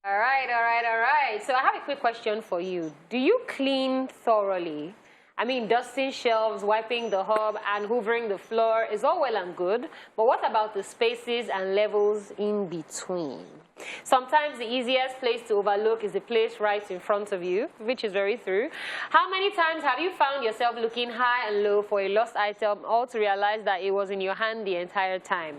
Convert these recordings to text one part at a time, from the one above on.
All right, all right, all right. So I have a quick question for you. Do you clean thoroughly? I mean, dusting shelves, wiping the hob, and hoovering the floor is all well and good, but what about the spaces and levels in between? Sometimes the easiest place to overlook is the place right in front of you, which is very true. How many times have you found yourself looking high and low for a lost item, all to realize that it was in your hand the entire time?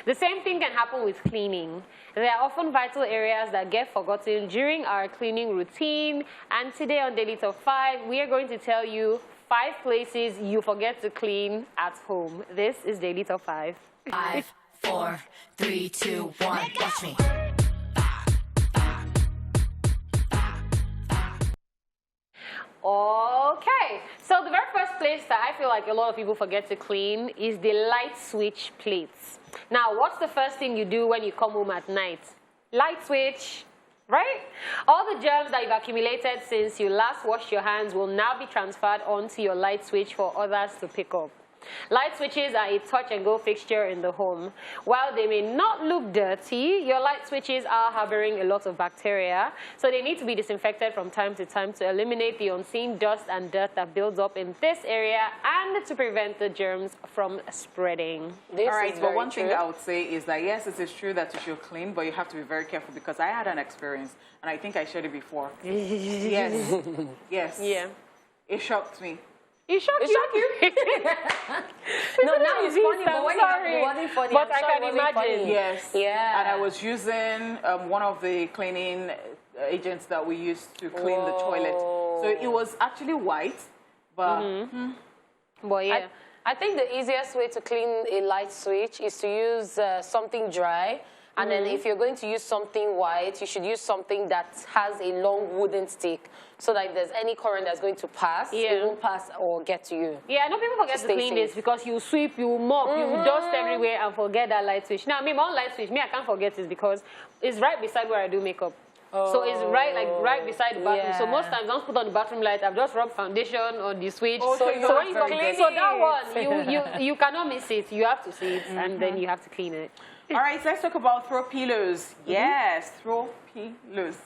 The same thing can happen with cleaning. There are often vital areas that get forgotten during our cleaning routine, and today on Daily Top 5, we are going to tell you 5 places you forget to clean at home. This is Daily Top 5. 5, 4, 3, 2, 1, watch me. Okay, so the very first place that I feel like a lot of people forget to clean is the light switch plates. Now, what's the first thing you do when you come home at night? Light switch, right? All the germs that you've accumulated since you last washed your hands will now be transferred onto your light switch for others to pick up. Light switches are a touch-and-go fixture in the home. While they may not look dirty, your light switches are harboring a lot of bacteria, so they need to be disinfected from time to time to eliminate the unseen dust and dirt that builds up in this area and to prevent the germs from spreading. All right, but one thing I would say is that, yes, it is true that you should clean, but you have to be very careful because I had an experience, and I think I shared it before. Yes. Yes. Yeah. It shocked me. It shocked you? No, now it's funny, but when it wasn't funny, but I'm I sure can it wasn't imagine. funny. Yes. Yeah. And I was using one of the cleaning agents that we used to clean the toilet. So it was actually white, but... Well, yeah. I think the easiest way to clean a light switch is to use something dry. And then if you're going to use something white, you should use something that has a long wooden stick so that if there's any current that's going to pass, it won't pass or get to you. Yeah, I know people forget to clean this because you sweep, you mop, you dust everywhere and forget that light switch. Now, me, my own light switch, I can't forget this because it's right beside where I do makeup. So it's right beside the bathroom. So most times, once put on the bathroom light, I've just rubbed foundation on the switch. So when you clean, so that one, you cannot miss it. You have to see it, and then you have to clean it. All right, so let's talk about throw pillows. Yes, throw pillows.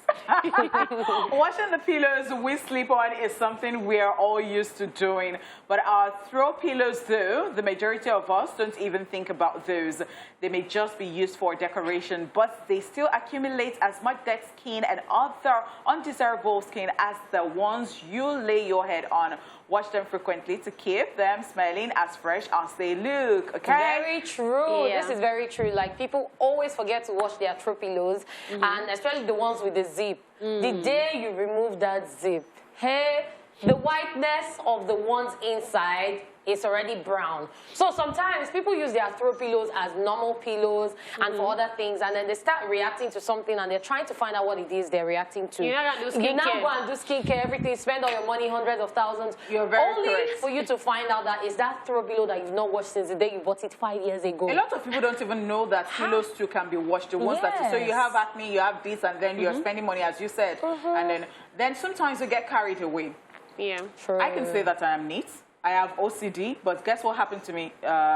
Washing the pillows we sleep on is something we are all used to doing. But our throw pillows, though, the majority of us don't even think about those. They may just be used for decoration, but they still accumulate as much dead skin and other undesirable skin as the ones you lay your head on. Wash them frequently to keep them smelling as fresh as they look, okay? Very true. Yeah. This is very true. Like, people always forget to wash their throw pillows, and especially the ones with the zip. The day you remove that zip, hey, the whiteness of the ones inside is already brown. So sometimes people use their throw pillows as normal pillows and for other things, and then they start reacting to something and they're trying to find out what it is they're reacting to. You're not gonna do skincare. You now go and do skincare, everything, spend all your money, hundreds of thousands. You're very only correct. for you to find out that it's that throw pillow that you've not washed since the day you bought it 5 years ago. A lot of people don't even know that pillows too can be washed. The ones that so you have acne, you have this, and then you're spending money, as you said, and then sometimes you get carried away. Yeah. True. I can say that I am neat. I have OCD, but guess what happened to me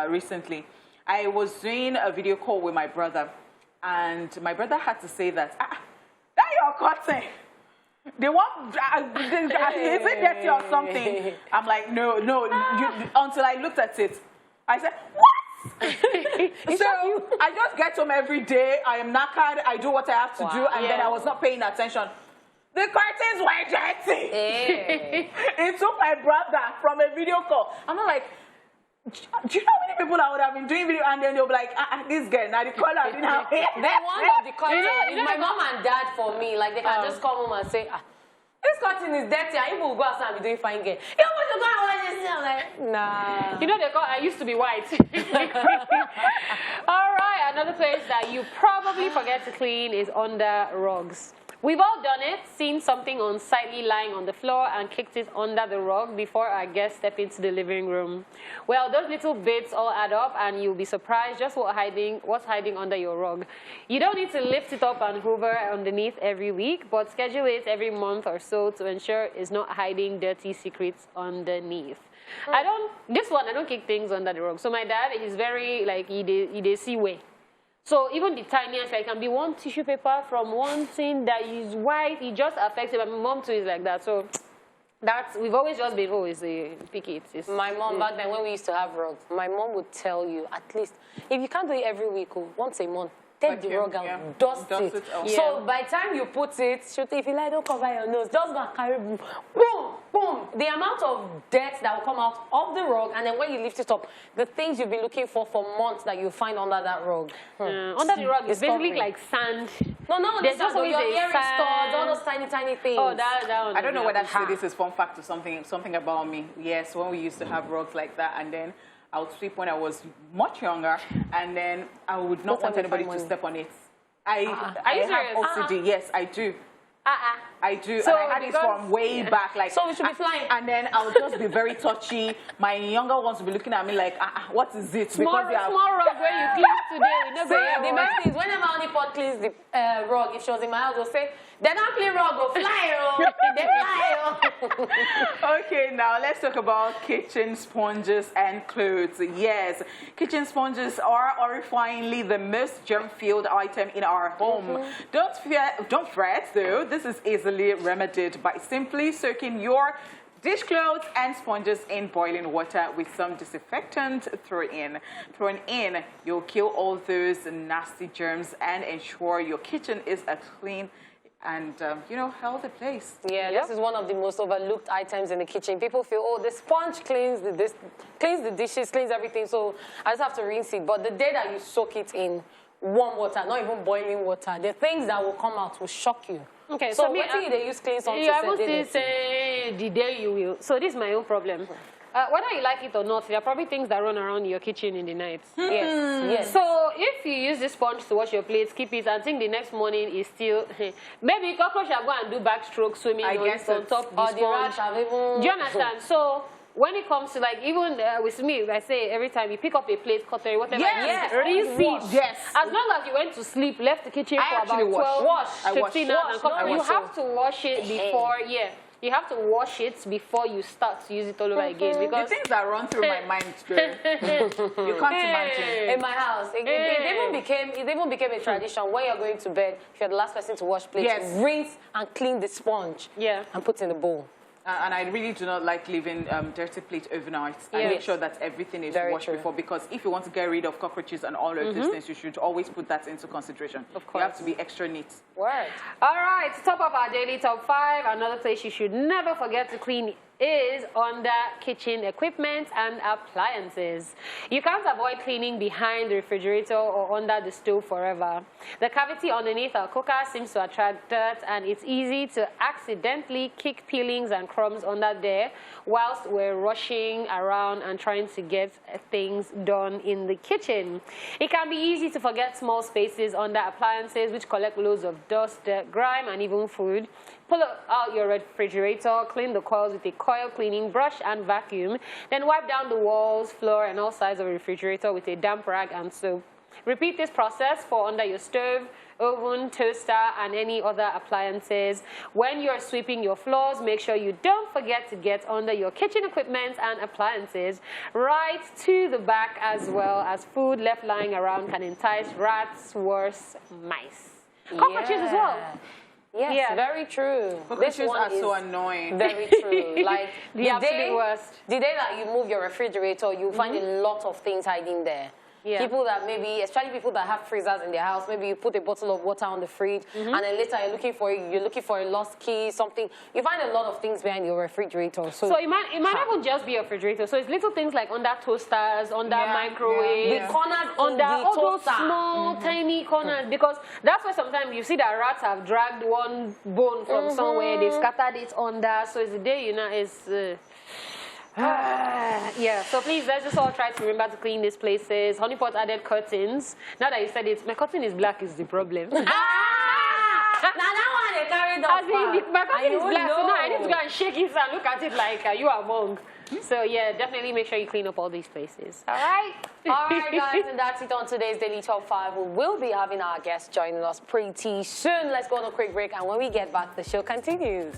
recently? I was doing a video call with my brother, and my brother had to say that, that your cotton. They want, is it dirty or something? I'm like, no, until I looked at it. I said, what? So I just get home every day. I am knackered. I do what I have to do, and then I was not paying attention. The curtains were dirty. Hey. It took my brother from a video call. I'm not like, do you know how many people I would have been doing video, and then they'll be like, this girl, now the color, you know. They want the cotton. My mom and dad, for me, like, they can just come home and say, this cotton is dirty, and people will go outside and be doing fine girl. You want to go and wash this? I'm like, nah. You know, I used to be white. All right, another place that you probably forget to clean is under rugs. We've all done it, seen something unsightly lying on the floor and kicked it under the rug before our guests step into the living room. Well, those little bits all add up, and you'll be surprised just what's hiding under your rug. You don't need to lift it up and hoover underneath every week, but schedule it every month or so to ensure it's not hiding dirty secrets underneath. I don't kick things under the rug. So my dad, he's very, like, he dey see way. So even the tiniest, like, can be one tissue paper from one thing that is white, it just affects it. My mom too is like that. So we've always just been always pick it. My mom, back then when we used to have rugs, my mom would tell you, at least, if you can't do it every week, once a month, take the rug out, dust it. So by the time you put it, if you like, don't cover your nose, just go and carry, boom, boom. The amount of dirt that will come out of the rug, and then when you lift it up, the things you've been looking for months that you find under that rug. Under the rug is basically like sand. No, there's just your earring studs, all those tiny things. Oh, that one. I don't know whether to say this is fun fact or something about me. Yes, when we used to have rugs like that, and then I would sweep when I was much younger, and then I would not want anybody to step on it. I have OCD. Yes, I do. I do. So and I had it from way back. Like, so we should be flying. And then I would just be very touchy. My younger ones would be looking at me like, what is it? Small rug where you clean today. We never the best thing is whenever only pot cleans the rug, if she was in my house, they'll say, they don't clean rug, go fly, they fly. Okay, now let's talk about kitchen sponges and clothes. Yes, kitchen sponges are horrifyingly the most germ-filled item in our home. Don't fret though, this is easily remedied by simply soaking your dishcloths and sponges in boiling water with some disinfectant thrown in. You'll kill all those nasty germs and ensure your kitchen is a clean and, healthy place. Yeah, this is one of the most overlooked items in the kitchen. People feel, oh, the sponge cleans the dishes, cleans everything, so I just have to rinse it. But the day that you soak it in warm water, not even boiling water, the things that will come out will shock you. Okay, so what do they use clean something? I would still say the day you will. So this is my own problem. Whether you like it or not, there are probably things that run around your kitchen in the night. Yes. So if you use this sponge to wash your plates, keep it, and think the next morning is still... maybe cockroach will go and do backstroke swimming on top of the sponge. Do you understand? So when it comes to, like, even with me, I say every time you pick up a plate, cutlery, whatever, rinse it. Yes. As long as you went to sleep, left the kitchen for about 12, 15 hours, you have to wash it before, you have to wash it before you start to use it all over again. Because the things that run through my mind, you can't imagine. In my house, it even became a tradition. When you're going to bed, if you're the last person to wash plates, rinse and clean the sponge and put in the bowl. And I really do not like leaving dirty plates overnight. I make sure that everything is washed before, because if you want to get rid of cockroaches and all of these things, you should always put that into consideration. Of course. You have to be extra neat. Word. All right, top of our daily top 5. Another place you should never forget to clean is under kitchen equipment and appliances. You can't avoid cleaning behind the refrigerator or under the stove forever. The cavity underneath our cooker seems to attract dirt, and it's easy to accidentally kick peelings and crumbs under there whilst we're rushing around and trying to get things done in the kitchen. It can be easy to forget small spaces under appliances which collect loads of dust, dirt, grime, and even food. Pull out your refrigerator, clean the coils with a coil cleaning brush and vacuum, then wipe down the walls, floor, and all sides of the refrigerator with a damp rag and soap. Repeat this process for under your stove, oven, toaster, and any other appliances. When you're sweeping your floors, make sure you don't forget to get under your kitchen equipment and appliances right to the back, as well, as food left lying around can entice rats, worse, mice. Cockroaches as well. Yes, very true. Cockroaches are so annoying. Very true. Like the absolute worst. The day that you move your refrigerator, you find a lot of things hiding there. People that maybe, especially people that have freezers in their house, maybe you put a bottle of water on the fridge, and then later you're looking for a lost key, something. You find a lot of things behind your refrigerator. So it might not even just be a refrigerator. So it's little things like under toasters, under microwaves, the corners under all those toaster. Small, tiny corners. Because that's why sometimes you see that rats have dragged one bone from somewhere, they scattered it under. So it's the day, it's... so please, let's just all try to remember to clean these places. Honeypot added curtains. Now that you said it, my curtain is black is the problem. Now that one they carried off. My curtain is black, so now I need to go and shake it and look at it like you are among. So yeah, definitely make sure you clean up all these places. All right, guys, and that's it on today's Daily Top 5. We will be having our guests joining us pretty soon. Let's go on a quick break, and when we get back, the show continues.